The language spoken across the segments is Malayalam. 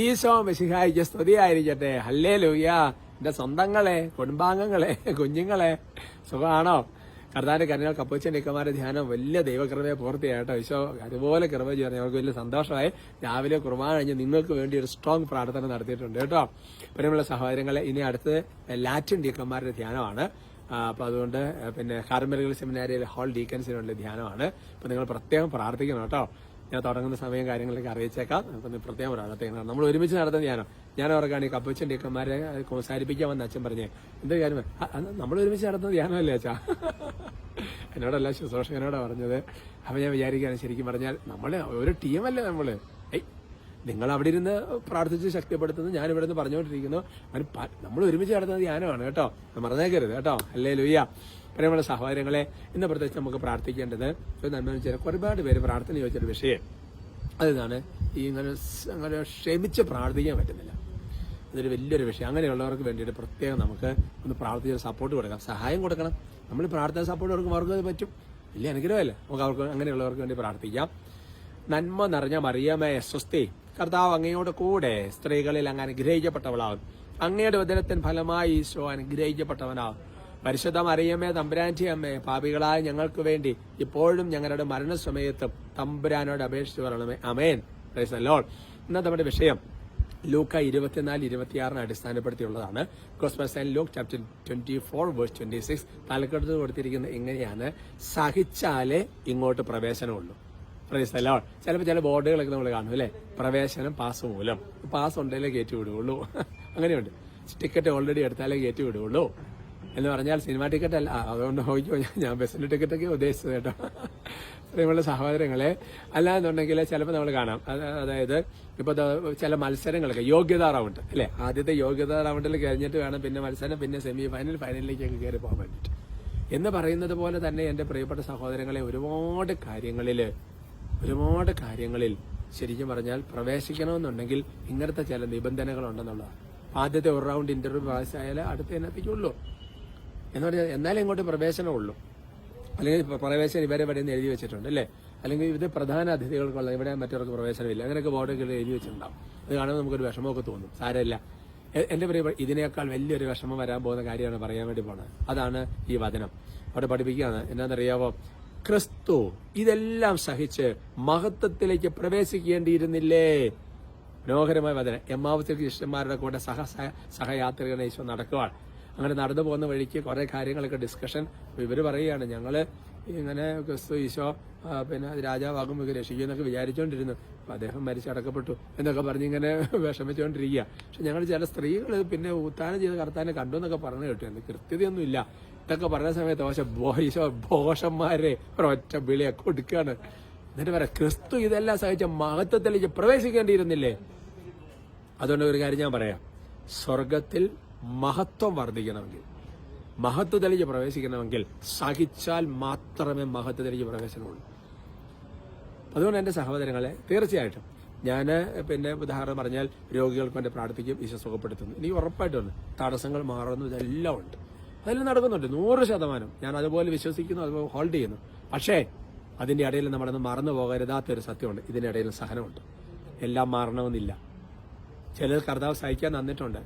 ഈശോ മിശിഹായിക്ക് സ്തുതിയായിരിക്കട്ടെ. ഹല്ലേലൂയ. എന്റെ സ്വന്തങ്ങളെ, കുടുംബാംഗങ്ങളെ, കുഞ്ഞുങ്ങളെ, സുഖമാണോ? കർത്താവിന്റെ കരുണകൾ കപ്പൂച്ചനിക്കന്മാരുടെ ധ്യാനം വലിയ ദൈവകൃപയെ പൂർത്തിയായിട്ടോ. ഈശോ അതുപോലെ കൃപ ചെയ്യാൻ ഞങ്ങൾക്ക് വലിയ സന്തോഷമായി. രാവിലെ കുർബാന കഴിഞ്ഞ് നിങ്ങൾക്ക് വേണ്ടി ഒരു സ്ട്രോങ് പ്രാർത്ഥന നടത്തിയിട്ടുണ്ട് കേട്ടോ. പ്രിയമുള്ള സഹോദരങ്ങളെ, ഇനി അടുത്ത് ലാറ്റിൻ ഡീക്കന്മാരുടെ ധ്യാനമാണ്. അപ്പൊ അതുകൊണ്ട് പിന്നെ കാർമലുകൾ സെമിനാരിയിൽ ഹോൾ ഡീക്കൻസിനുള്ള ധ്യാനമാണ്. അപ്പൊ നിങ്ങൾ പ്രത്യേകം പ്രാർത്ഥിക്കണം കേട്ടോ. ഞാൻ തുടങ്ങുന്ന സമയം കാര്യങ്ങളൊക്കെ അറിയിച്ചേക്കാം. അപ്പം പ്രത്യേകം പ്രാർത്ഥിക്കണം. നമ്മൾ ഒരുമിച്ച് നടത്തുന്ന ധ്യാനം. ഞാൻ ഓർക്കാണ് ഈ കപ്പൂച്ചൻ ഡീക്കന്മാരെ സംസാരിപ്പിക്കാൻ വന്ന അച്ഛൻ പറഞ്ഞേ, എന്ത് കാര്യം നമ്മൾ ഒരുമിച്ച് നടത്തുന്ന ധ്യാനമല്ലേ അച്ഛാ? എന്നോടല്ല ശുശ്രൂഷകനോടാ പറഞ്ഞത്. അപ്പൊ ഞാൻ വിചാരിക്കുകയാണ്, ശരിക്കും പറഞ്ഞാൽ നമ്മള് ഒരു ടീമല്ലേ നമ്മള്. നിങ്ങൾ അവിടെ ഇരുന്ന് പ്രാർത്ഥിച്ച് ശക്തിപ്പെടുത്തുന്നു, ഞാൻ ഇവിടെ നിന്ന് പറഞ്ഞുകൊണ്ടിരിക്കുന്നു. നമ്മൾ ഒരുമിച്ച് നടത്തുന്ന ധ്യാനമാണ് കേട്ടോ, മറന്നേക്കരുത് കേട്ടോ. ഹല്ലേലൂയ. പ്രിയമുള്ള സഹോദരങ്ങളെ, ഇന്ന് പ്രത്യേകിച്ച് നമുക്ക് പ്രാർത്ഥിക്കേണ്ടത് നന്മ വെച്ചാൽ ഒരുപാട് പേര് പ്രാർത്ഥന ചോദിച്ചൊരു വിഷയം അതാണ് ഈ അങ്ങനെ ക്ഷമിച്ച് പ്രാർത്ഥിക്കാൻ പറ്റുന്നില്ല. അതൊരു വലിയൊരു വിഷയം. അങ്ങനെയുള്ളവർക്ക് വേണ്ടിയിട്ട് പ്രത്യേകം നമുക്ക് ഒന്ന് പ്രാർത്ഥിച്ച സപ്പോർട്ട് കൊടുക്കാം, സഹായം കൊടുക്കണം. നമ്മൾ പ്രാർത്ഥന സപ്പോർട്ട് കൊടുക്കുമ്പോൾ അവർക്ക് അത് പറ്റും. വലിയ അനുഗ്രഹമല്ല. നമുക്ക് അവർക്ക് അങ്ങനെയുള്ളവർക്ക് വേണ്ടി പ്രാർത്ഥിക്കാം. നന്മ നിറഞ്ഞ മറിയമേ സ്വസ്തി, കർത്താവ് അങ്ങയോട് കൂടെ സ്ത്രീകളിൽ അങ്ങ് അനുഗ്രഹിക്കപ്പെട്ടവളാവും. അങ്ങയുടെ ഉദരത്തിൻ ഫലമായി ഈശോ അനുഗ്രഹിക്കപ്പെട്ടവനാവും. പരിശുദ്ധ മറിയമ്മേ തമ്പുരാന്റെ അമ്മേ, പാപികളായ ഞങ്ങൾക്ക് വേണ്ടി ഇപ്പോഴും ഞങ്ങളുടെ മരണസമയത്തും തമ്പുരാനോട് അപേക്ഷിച്ചു പറയണമേ. ആമേൻ. Praise the lord. ഇന്നത്തെ നമ്മുടെ വിഷയം ലൂക്ക 24-26 അടിസ്ഥാനപ്പെടുത്തിയുള്ളതാണ്. Gospel of Luke chapter 24:26. തലക്കെടുത്ത് കൊടുത്തിരിക്കുന്നത് എങ്ങനെയാണ്? സഹിച്ചാലേ ഇങ്ങോട്ട് പ്രവേശനമുള്ളൂ. Price the Lord. ചിലപ്പോൾ ചില ബോർഡുകളൊക്കെ നമ്മൾ കാണും അല്ലേ, പ്രവേശനം പാസ് മൂലം. പാസ് ഉണ്ടെങ്കിലേ കയറ്റി വിടുകയുള്ളൂ. അങ്ങനെയുണ്ട്. ടിക്കറ്റ് ഓൾറെഡി എടുത്താലേ കയറ്റി വിടുകയുള്ളൂ എന്ന് പറഞ്ഞാൽ സിനിമ ടിക്കറ്റ് അല്ല. അതുകൊണ്ട് നോക്കിയോ, ഞാൻ ബസ്സിന്റെ ടിക്കറ്റൊക്കെ ഉദ്ദേശിച്ചത് കേട്ടോ. പ്രിയമുള്ള സഹോദരങ്ങളെ, അല്ലാന്നുണ്ടെങ്കിൽ ചിലപ്പോൾ നമ്മൾ കാണാം, അതായത് ഇപ്പൊ ചില മത്സരങ്ങളൊക്കെ യോഗ്യതാ റൗണ്ട് അല്ലെ, ആദ്യത്തെ യോഗ്യതാ റൗണ്ടിൽ കഴിഞ്ഞിട്ട് വേണം പിന്നെ മത്സരം, പിന്നെ സെമി ഫൈനൽ, ഫൈനലിലേക്കൊക്കെ കയറി പോകാൻ വേണ്ടിയിട്ട് എന്ന് പറയുന്നത് പോലെ തന്നെ എന്റെ പ്രിയപ്പെട്ട സഹോദരങ്ങളെ, ഒരുപാട് കാര്യങ്ങളിൽ ശരിക്കും പറഞ്ഞാൽ പ്രവേശിക്കണമെന്നുണ്ടെങ്കിൽ ഇങ്ങനത്തെ ചില നിബന്ധനകളുണ്ടെന്നുള്ളതാണ്. ആദ്യത്തെ ഒരു റൗണ്ട് ഇന്റർവ്യൂ പാസ്സായാലേ അടുത്ത ഇനത്തേക്കുള്ളൂ എന്ന് പറഞ്ഞാൽ എന്നാലേ ഇങ്ങോട്ട് പ്രവേശനമുള്ളൂ. അല്ലെങ്കിൽ പ്രവേശനം ഇവരെ ഇവിടെ നിന്ന് എഴുതി വെച്ചിട്ടുണ്ട് അല്ലേ, അല്ലെങ്കിൽ ഇത് പ്രധാന അതിഥികൾക്കുള്ള, ഇവിടെ മറ്റവർക്ക് പ്രവേശനമില്ല, അങ്ങനെയൊക്കെ ബോർഡുകൾ എഴുതി വെച്ചിട്ടുണ്ടാവും. അത് കാണുമ്പോൾ നമുക്കൊരു വിഷമമൊക്കെ തോന്നും. സാരമില്ല. എന്റെ പ്രിയ, ഇതിനേക്കാൾ വലിയൊരു വിഷമം വരാൻ പോകുന്ന കാര്യമാണ് പറയാൻ വേണ്ടി പോണത്. അതാണ് ഈ വചനം. അവിടെ പഠിപ്പിക്കുകയാണ്. എന്നാന്നറിയാവോ? ക്രിസ്തു ഇതെല്ലാം സഹിച്ച് മഹത്വത്തിലേക്ക് പ്രവേശിക്കേണ്ടിയിരുന്നില്ലേ? മനോഹരമായ വചനം. എമ്മാവത്തിലേക്ക് ശിഷ്യന്മാരുടെ കൂടെ സഹയാത്രികനെ ഈശോ നടക്കുവാൻ. അങ്ങനെ നടന്നു പോകുന്ന വഴിക്ക് കുറെ കാര്യങ്ങളൊക്കെ ഡിസ്കഷൻ. ഇവര് പറയുകയാണ്, ഞങ്ങള് ഇങ്ങനെ ക്രിസ്തു ഈശോ പിന്നെ രാജാവാകും രക്ഷിക്കുമെന്നൊക്കെ വിചാരിച്ചുകൊണ്ടിരുന്നു. അപ്പൊ അദ്ദേഹം മരിച്ചടക്കപ്പെട്ടു എന്നൊക്കെ പറഞ്ഞിങ്ങനെ വിഷമിച്ചുകൊണ്ടിരിക്കുക. പക്ഷെ ഞങ്ങൾ ചില സ്ത്രീകൾ പിന്നെ ഉത്ഥാനം ചെയ്ത് കർത്താനെ കണ്ടു എന്നൊക്കെ പറഞ്ഞു കേട്ടു. എന്ന് കൃത്യതയൊന്നും ഇല്ല. ഇതൊക്കെ പറഞ്ഞ സമയത്ത് ഈശോ ഭോഷന്മാരെ ഒരൊറ്റ വിളിയെ കൊടുക്കുകയാണ്. എന്നിട്ട് പറയാം, ക്രിസ്തു ഇതെല്ലാം സഹിച്ച മഹത്വത്തിലേക്ക് പ്രവേശിക്കേണ്ടിയിരുന്നില്ലേ? അതുകൊണ്ട് ഒരു കാര്യം ഞാൻ പറയാം, സ്വർഗത്തിൽ മഹത്വം വർദ്ധിക്കണമെങ്കിൽ, മഹത്വത്തിലേക്ക് പ്രവേശിക്കണമെങ്കിൽ സഹിച്ചാൽ മാത്രമേ മഹത്വത്തിലേക്ക് പ്രവേശനമുള്ളൂ. അതുകൊണ്ട് എന്റെ സഹോദരങ്ങളെ, തീർച്ചയായിട്ടും ഞാൻ പിന്നെ ഉദാഹരണം പറഞ്ഞാൽ രോഗികൾക്ക് വേണ്ടി പ്രാർത്ഥിക്കും, ഈശോ സുഖപ്പെടുത്തുന്നു. എനിക്ക് ഉറപ്പായിട്ടുണ്ട് തടസ്സങ്ങൾ മാറുന്നു, ഇതെല്ലാം ഉണ്ട്, അതെല്ലാം നടക്കുന്നുണ്ട് 100%. ഞാൻ അതുപോലെ വിശ്വസിക്കുന്നു, അതുപോലെ ഹോൾഡ് ചെയ്യുന്നു. പക്ഷേ അതിന്റെ ഇടയിൽ നമ്മളൊന്നും മറന്നു പോകരുതാത്തൊരു സത്യമുണ്ട്. ഇതിന്റെ ഇടയിൽ സഹനമുണ്ട്. എല്ലാം മാറണമെന്നില്ല. ചിലർ കർത്താവ് സഹിക്കാൻ തന്നിട്ടുണ്ട്.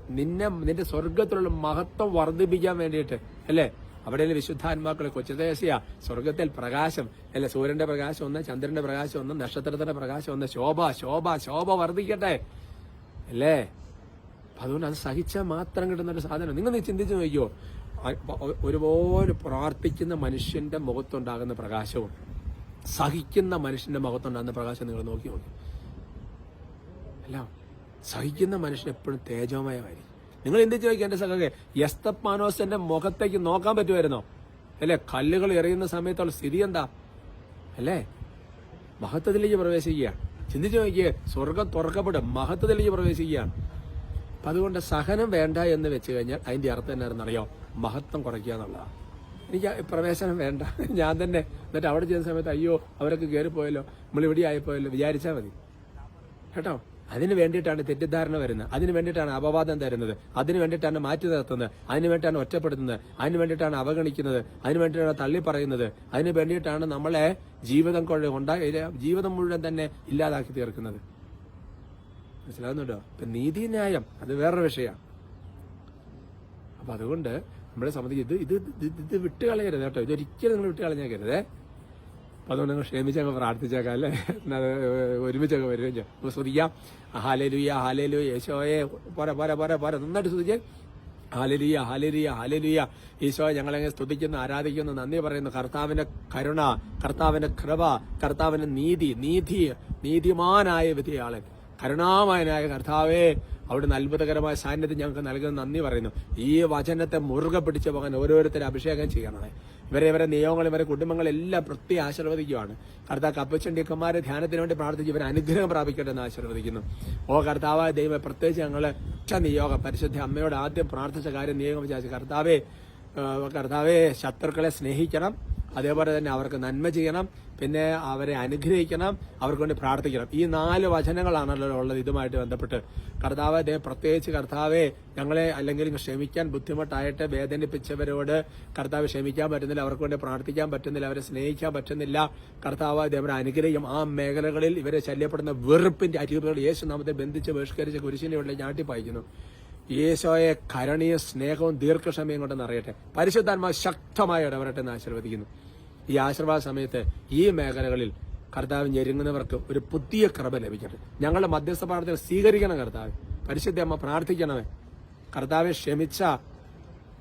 നിന്റെ സ്വർഗത്തിലുള്ള മഹത്വം വർദ്ധിപ്പിക്കാൻ വേണ്ടിയിട്ട് അല്ലേ. അവിടെ വിശുദ്ധാത്മാക്കളെ കൊച്ചുദേശിയ സ്വർഗത്തിൽ പ്രകാശം അല്ലെ, സൂര്യന്റെ പ്രകാശം ഒന്ന്, ചന്ദ്രന്റെ പ്രകാശം ഒന്ന്, നക്ഷത്രത്തിന്റെ പ്രകാശം ഒന്ന്, ശോഭ വർദ്ധിക്കട്ടെ അല്ലേ. അതുകൊണ്ട് അത് സഹിച്ചാൽ മാത്രം കിട്ടുന്ന ഒരു സാധനം. നിങ്ങൾ ചിന്തിച്ചു നോക്കിയോ, ഒരുപോലെ പ്രാർത്ഥിക്കുന്ന മനുഷ്യന്റെ മുഖത്തുണ്ടാകുന്ന പ്രകാശവും സഹിക്കുന്ന മനുഷ്യന്റെ മുഖത്തുണ്ടാകുന്ന പ്രകാശം നിങ്ങൾ നോക്കി അല്ല. സഹിക്കുന്ന മനുഷ്യൻ എപ്പോഴും തേജോമയമായിരിക്കും. നിങ്ങൾ എന്ത് ചോദിക്കുക എന്റെ സഖേ, എസ്തപ്പാനോസിന്റെ മുഖത്തേക്ക് നോക്കാൻ പറ്റുമായിരുന്നോ അല്ലെ? കല്ലുകൾ എറിയുന്ന സമയത്തുള്ള സ്ഥിതി എന്താ അല്ലേ? മഹത്വത്തിലേക്ക് പ്രവേശിക്കുകയാണ്. ചിന്തിച്ചു നോക്കിയേ, സ്വർഗം തുറക്കപ്പെടും, മഹത്വത്തിലേക്ക് പ്രവേശിക്കുകയാണ്. അപ്പൊ അതുകൊണ്ട് സഹനം വേണ്ട എന്ന് വെച്ച് കഴിഞ്ഞാൽ അതിന്റെ അർത്ഥം എന്നാണെന്നറിയോ? മഹത്വം കുറയ്ക്കുക എന്നുള്ളതാണ്. എനിക്ക് പ്രവേശനം വേണ്ട, ഞാൻ തന്നെ എന്നിട്ട് അവിടെ ചെയ്യുന്ന സമയത്ത് അയ്യോ അവരൊക്കെ കയറിപ്പോയല്ലോ, നമ്മളിവിടെ ആയിപ്പോയല്ലോ വിചാരിച്ചാൽ മതി കേട്ടോ. അതിന് വേണ്ടിയിട്ടാണ് തെറ്റിദ്ധാരണ വരുന്നത്, അതിന് വേണ്ടിയിട്ടാണ് അപവാദം തരുന്നത്, അതിന് വേണ്ടിയിട്ടാണ് മാറ്റി നിർത്തുന്നത്, അതിന് വേണ്ടിയിട്ടാണ് ഒറ്റപ്പെടുത്തുന്നത്, അതിന് വേണ്ടിയിട്ടാണ് അവഗണിക്കുന്നത്, അതിന് വേണ്ടിയിട്ടാണ് തള്ളി പറയുന്നത്, അതിന് വേണ്ടിയിട്ടാണ് നമ്മളെ ജീവിതം മുഴുവൻ തന്നെ ഇല്ലാതാക്കി തീർക്കുന്നത്. മനസ്സിലാകുന്നുണ്ടോ? ഇപ്പൊ നീതിന്യായം അത് വേറൊരു വിഷയമാണ്. അപ്പൊ അതുകൊണ്ട് നമ്മളെ സംബന്ധിച്ച് ഇത് വിട്ടുകളയരുത് കേട്ടോ. ഇതൊരിക്കലും നിങ്ങൾ വിട്ടുകളഞ്ഞേക്കരുതേ. അപ്പൊ അതുകൊണ്ട് നിങ്ങൾ ക്ഷമിച്ചങ്ങ് പ്രാർത്ഥിച്ചേക്കാം അല്ലേ? അത് ഒരുമിച്ചങ്ങ് വരികയും ചെയ്യും. നമുക്ക് സ്തുതിക്കാം. ഹല്ലേലൂയ ഹല്ലേലൂയ യേശോയെ പോരാ പോരാ പോരാ പോരാ നന്നായിട്ട് സ്തുതിച്ചേ. ഹല്ലേലൂയ ഹല്ലേലൂയ ഹല്ലേലൂയ ഈശോയെ ഞങ്ങളെങ്ങനെ സ്തുതിക്കുന്നു, ആരാധിക്കുന്നു, നന്ദി പറയുന്നു. കർത്താവിന്റെ കരുണ, കർത്താവിന്റെ കൃപ, കർത്താവിന്റെ നീതിമാനായ വിധിയാളൻ, കരുണാമയനായ കർത്താവേ, അവിടുന്ന് അത്ഭുതകരമായ സാന്നിധ്യം ഞങ്ങൾക്ക് നൽകുന്ന നന്ദി പറയുന്നു. ഈ വചനത്തെ മുറുകെ പിടിച്ചു പോകാൻ ഓരോരുത്തരെ അഭിഷേകം ചെയ്യണമേ. ഇവരെ നിയോഗങ്ങൾ, ഇവരെ കുടുംബങ്ങളെല്ലാം പ്രത്യേകം ആശീർവദിക്കുകയാണ്. കർത്താവ് കപ്പച്ചണ്ടിക്കന്മാരെ ധ്യാനത്തിന് വേണ്ടി പ്രാർത്ഥിച്ച് ഇവരെ അനുഗ്രഹം പ്രാപിക്കട്ടെ എന്ന് ആശീർവദിക്കുന്നു. ഓ കർത്താവായ ദൈവം, പ്രത്യേകിച്ച് ഞങ്ങള് നിയോഗം പരിശുദ്ധ അമ്മയോട് ആദ്യം പ്രാർത്ഥിച്ച കാര്യം നിയോഗം വിചാരിച്ചു. കർത്താവേ ശത്രുക്കളെ സ്നേഹിക്കണം, അതേപോലെ തന്നെ അവർക്ക് നന്മ ചെയ്യണം, പിന്നെ അവരെ അനുഗ്രഹിക്കണം, അവർക്ക് വേണ്ടി പ്രാർത്ഥിക്കണം. ഈ 4 വചനങ്ങളാണല്ലോ ഉള്ളത് ഇതുമായിട്ട് ബന്ധപ്പെട്ട്. കർത്താവ് പ്രത്യേകിച്ച് കർത്താവെ ഞങ്ങളെ അല്ലെങ്കിൽ ക്ഷമിക്കാൻ ബുദ്ധിമുട്ടായിട്ട് വേദനിപ്പിച്ചവരോട് കർത്താവ് ക്ഷമിക്കാൻ പറ്റുന്നില്ല, അവർക്ക് വേണ്ടി പ്രാർത്ഥിക്കാൻ പറ്റുന്നില്ല, അവരെ സ്നേഹിക്കാൻ പറ്റുന്നില്ല. കർത്താവ് അവരെ അനുഗ്രഹിക്കും. ആ മേഖലകളിൽ ഇവരെ ശല്യപ്പെടുന്ന വെറുപ്പിന്റെ അരികുകൾ യേശു നാമത്തെ ബന്ധിച്ച് ബഹിഷ്കരിച്ച് കുരിശിന്റെ ഉള്ളിൽ ഞാട്ടിപ്പായിക്കുന്നു. യേശോയെ കരുണയും സ്നേഹവും ദീർഘക്ഷമയും കൊണ്ടെന്ന് അറിയട്ടെ. പരിശുദ്ധാത്മാവ് ശക്തമായി ഇടപെടട്ടെ എന്ന് ആശീർവദിക്കുന്നു. ഈ ആശീർവാദ സമയത്ത് ഈ മേഖലകളിൽ കർത്താവ് ഞെരുങ്ങുന്നവർക്ക് ഒരു പുതിയ കൃപ ലഭിക്കട്ടെ. ഞങ്ങളുടെ മധ്യസ്ഥ പ്രാർത്ഥന സ്വീകരിക്കണം കർത്താവ്. പരിശുദ്ധ അമ്മ പ്രാർത്ഥിക്കണമേ. കർത്താവെ ക്ഷമിച്ച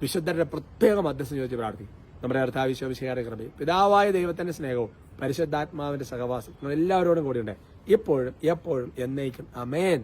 വിശുദ്ധരുടെ പ്രത്യേക മധ്യസ്ഥം ചോദിച്ച് പ്രാർത്ഥിക്കും. നമ്മുടെ കർത്താവ് വിശ്വവിശേഷ കൃപയും പിതാവായ ദൈവത്തിന്റെ സ്നേഹവും പരിശുദ്ധാത്മാവിന്റെ സഹവാസം നിങ്ങൾ എല്ലാവരോടും കൂടിയുണ്ട്, ഇപ്പോഴും എപ്പോഴും എന്നേക്കും. ആമേൻ.